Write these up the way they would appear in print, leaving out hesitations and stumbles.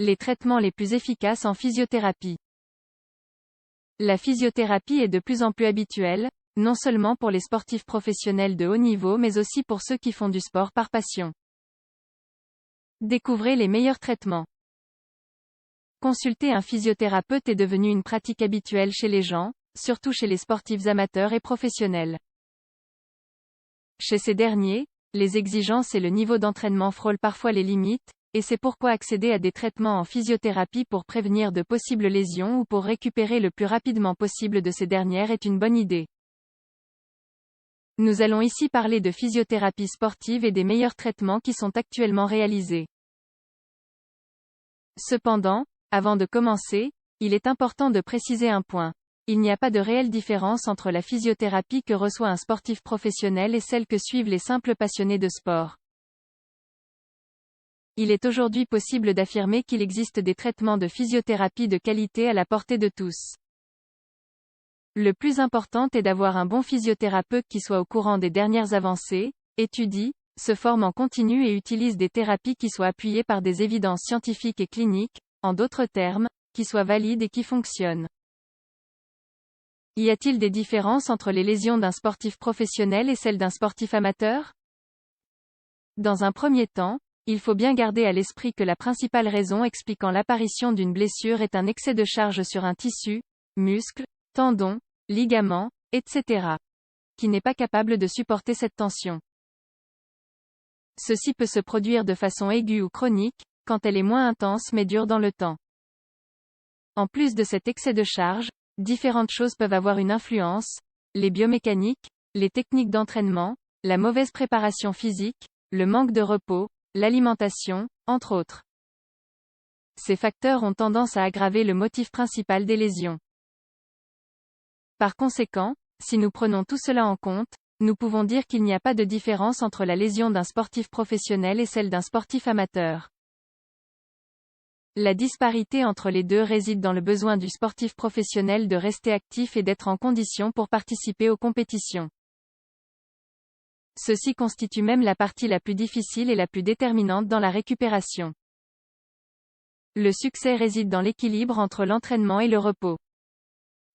Les traitements les plus efficaces en physiothérapie. La physiothérapie est de plus en plus habituelle, non seulement pour les sportifs professionnels de haut niveau mais aussi pour ceux qui font du sport par passion. Découvrez les meilleurs traitements. Consulter un physiothérapeute est devenu une pratique habituelle chez les gens, surtout chez les sportifs amateurs et professionnels. Chez ces derniers, les exigences et le niveau d'entraînement frôlent parfois les limites, et c'est pourquoi accéder à des traitements en physiothérapie pour prévenir de possibles lésions ou pour récupérer le plus rapidement possible de ces dernières est une bonne idée. Nous allons ici parler de physiothérapie sportive et des meilleurs traitements qui sont actuellement réalisés. Cependant, avant de commencer, il est important de préciser un point. Il n'y a pas de réelle différence entre la physiothérapie que reçoit un sportif professionnel et celle que suivent les simples passionnés de sport. Il est aujourd'hui possible d'affirmer qu'il existe des traitements de physiothérapie de qualité à la portée de tous. Le plus important est d'avoir un bon physiothérapeute qui soit au courant des dernières avancées, étudie, se forme en continu et utilise des thérapies qui soient appuyées par des évidences scientifiques et cliniques, en d'autres termes, qui soient valides et qui fonctionnent. Y a-t-il des différences entre les lésions d'un sportif professionnel et celles d'un sportif amateur? Dans un premier temps, il faut bien garder à l'esprit que la principale raison expliquant l'apparition d'une blessure est un excès de charge sur un tissu, muscle, tendon, ligament, etc., qui n'est pas capable de supporter cette tension. Ceci peut se produire de façon aiguë ou chronique, quand elle est moins intense mais dure dans le temps. En plus de cet excès de charge, différentes choses peuvent avoir une influence, les biomécaniques, les techniques d'entraînement, la mauvaise préparation physique, le manque de repos, l'alimentation, entre autres. Ces facteurs ont tendance à aggraver le motif principal des lésions. Par conséquent, si nous prenons tout cela en compte, nous pouvons dire qu'il n'y a pas de différence entre la lésion d'un sportif professionnel et celle d'un sportif amateur. La disparité entre les deux réside dans le besoin du sportif professionnel de rester actif et d'être en condition pour participer aux compétitions. Ceci constitue même la partie la plus difficile et la plus déterminante dans la récupération. Le succès réside dans l'équilibre entre l'entraînement et le repos.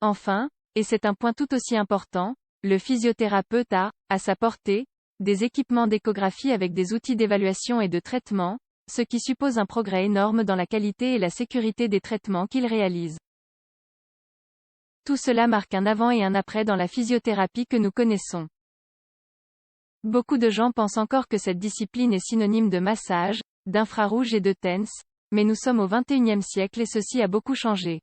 Enfin, et c'est un point tout aussi important, le physiothérapeute a, à sa portée, des équipements d'échographie avec des outils d'évaluation et de traitement, ce qui suppose un progrès énorme dans la qualité et la sécurité des traitements qu'il réalise. Tout cela marque un avant et un après dans la physiothérapie que nous connaissons. Beaucoup de gens pensent encore que cette discipline est synonyme de massage, d'infrarouge et de TENS, mais nous sommes au XXIe siècle et ceci a beaucoup changé.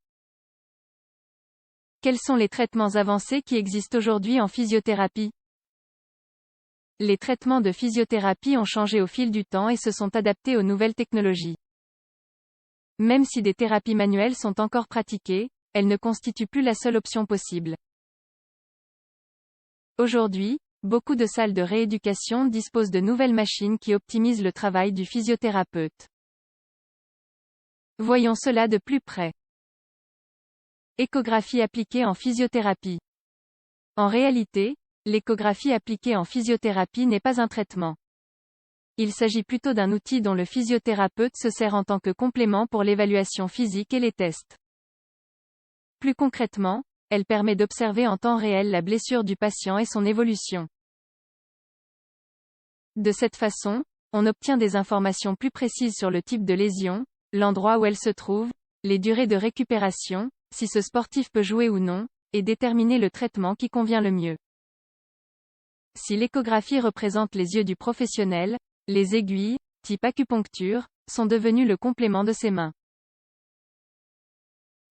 Quels sont les traitements avancés qui existent aujourd'hui en physiothérapie? Les traitements de physiothérapie ont changé au fil du temps et se sont adaptés aux nouvelles technologies. Même si des thérapies manuelles sont encore pratiquées, elles ne constituent plus la seule option possible. Aujourd'hui, beaucoup de salles de rééducation disposent de nouvelles machines qui optimisent le travail du physiothérapeute. Voyons cela de plus près. Échographie appliquée en physiothérapie. En réalité, l'échographie appliquée en physiothérapie n'est pas un traitement. Il s'agit plutôt d'un outil dont le physiothérapeute se sert en tant que complément pour l'évaluation physique et les tests. Plus concrètement, elle permet d'observer en temps réel la blessure du patient et son évolution. De cette façon, on obtient des informations plus précises sur le type de lésion, l'endroit où elle se trouve, les durées de récupération, si ce sportif peut jouer ou non, et déterminer le traitement qui convient le mieux. Si l'échographie représente les yeux du professionnel, les aiguilles, type acupuncture, sont devenues le complément de ses mains.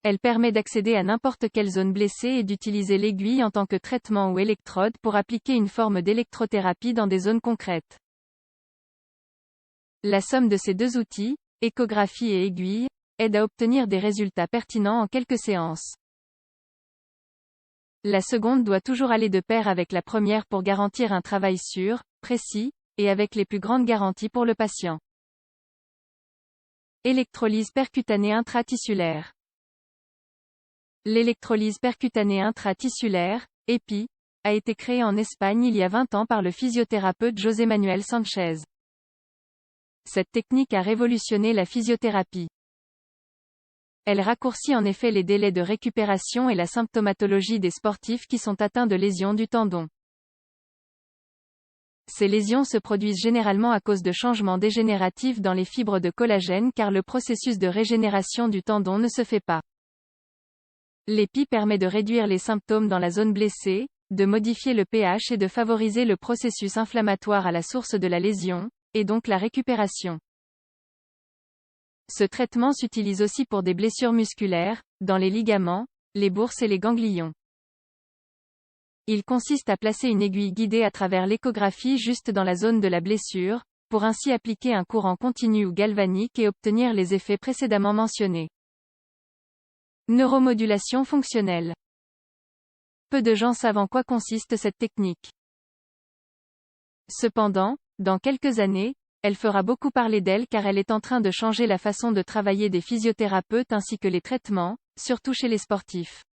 Elle permet d'accéder à n'importe quelle zone blessée et d'utiliser l'aiguille en tant que traitement ou électrode pour appliquer une forme d'électrothérapie dans des zones concrètes. La somme de ces deux outils, échographie et aiguille, aide à obtenir des résultats pertinents en quelques séances. La seconde doit toujours aller de pair avec la première pour garantir un travail sûr, précis, et avec les plus grandes garanties pour le patient. Électrolyse percutanée intratissulaire. L'électrolyse percutanée intratissulaire, EPI, a été créée en Espagne il y a 20 ans par le physiothérapeute José Manuel Sánchez. Cette technique a révolutionné la physiothérapie. Elle raccourcit en effet les délais de récupération et la symptomatologie des sportifs qui sont atteints de lésions du tendon. Ces lésions se produisent généralement à cause de changements dégénératifs dans les fibres de collagène car le processus de régénération du tendon ne se fait pas. L'EPI permet de réduire les symptômes dans la zone blessée, de modifier le pH et de favoriser le processus inflammatoire à la source de la lésion, et donc la récupération. Ce traitement s'utilise aussi pour des blessures musculaires, dans les ligaments, les bourses et les ganglions. Il consiste à placer une aiguille guidée à travers l'échographie juste dans la zone de la blessure, pour ainsi appliquer un courant continu ou galvanique et obtenir les effets précédemment mentionnés. Neuromodulation fonctionnelle. Peu de gens savent en quoi consiste cette technique. Cependant, dans quelques années, elle fera beaucoup parler d'elle car elle est en train de changer la façon de travailler des physiothérapeutes ainsi que les traitements, surtout chez les sportifs.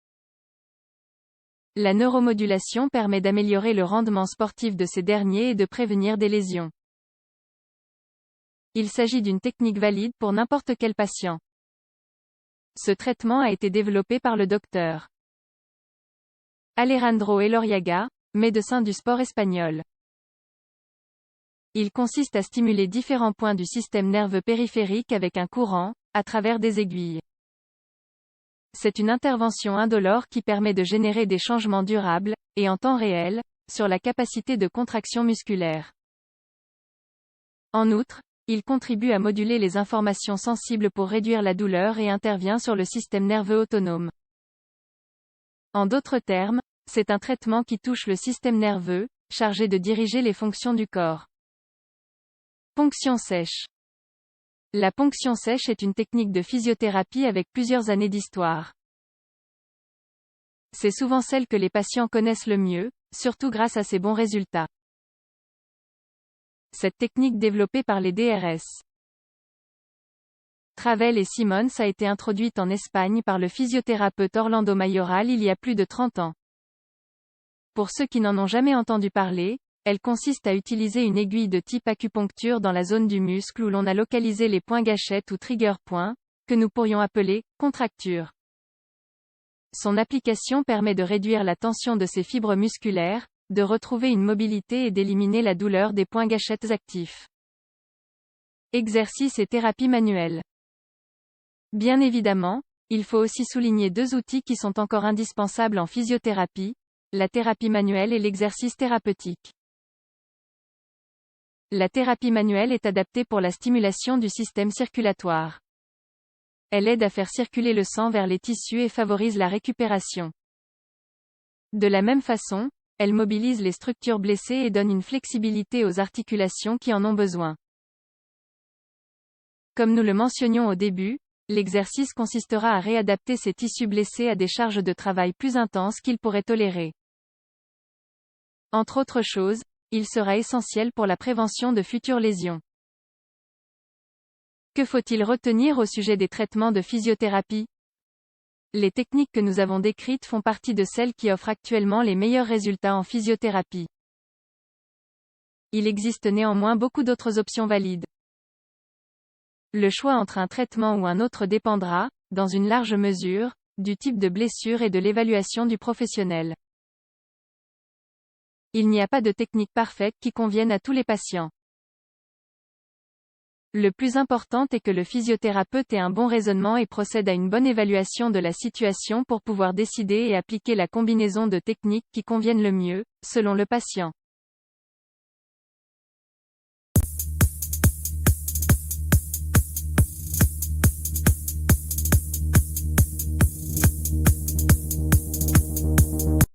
La neuromodulation permet d'améliorer le rendement sportif de ces derniers et de prévenir des lésions. Il s'agit d'une technique valide pour n'importe quel patient. Ce traitement a été développé par le Dr. Alejandro Elorriaga, médecin du sport espagnol. Il consiste à stimuler différents points du système nerveux périphérique avec un courant, à travers des aiguilles. C'est une intervention indolore qui permet de générer des changements durables, et en temps réel, sur la capacité de contraction musculaire. En outre, il contribue à moduler les informations sensibles pour réduire la douleur et intervient sur le système nerveux autonome. En d'autres termes, c'est un traitement qui touche le système nerveux, chargé de diriger les fonctions du corps. Ponction sèche. La ponction sèche est une technique de physiothérapie avec plusieurs années d'histoire. C'est souvent celle que les patients connaissent le mieux, surtout grâce à ses bons résultats. Cette technique développée par les DRS Travel et Simons a été introduite en Espagne par le physiothérapeute Orlando Mayoral il y a plus de 30 ans. Pour ceux qui n'en ont jamais entendu parler, elle consiste à utiliser une aiguille de type acupuncture dans la zone du muscle où l'on a localisé les points gâchettes ou trigger points, que nous pourrions appeler contractures. Son application permet de réduire la tension de ces fibres musculaires, de retrouver une mobilité et d'éliminer la douleur des points gâchettes actifs. Exercice et thérapie manuelle. Bien évidemment, il faut aussi souligner deux outils qui sont encore indispensables en physiothérapie, la thérapie manuelle et l'exercice thérapeutique. La thérapie manuelle est adaptée pour la stimulation du système circulatoire. Elle aide à faire circuler le sang vers les tissus et favorise la récupération. De la même façon, elle mobilise les structures blessées et donne une flexibilité aux articulations qui en ont besoin. Comme nous le mentionnions au début, l'exercice consistera à réadapter ces tissus blessés à des charges de travail plus intenses qu'ils pourraient tolérer. Entre autres choses, il sera essentiel pour la prévention de futures lésions. Que faut-il retenir au sujet des traitements de physiothérapie? Les techniques que nous avons décrites font partie de celles qui offrent actuellement les meilleurs résultats en physiothérapie. Il existe néanmoins beaucoup d'autres options valides. Le choix entre un traitement ou un autre dépendra, dans une large mesure, du type de blessure et de l'évaluation du professionnel. Il n'y a pas de technique parfaite qui convienne à tous les patients. Le plus important est que le physiothérapeute ait un bon raisonnement et procède à une bonne évaluation de la situation pour pouvoir décider et appliquer la combinaison de techniques qui conviennent le mieux, selon le patient.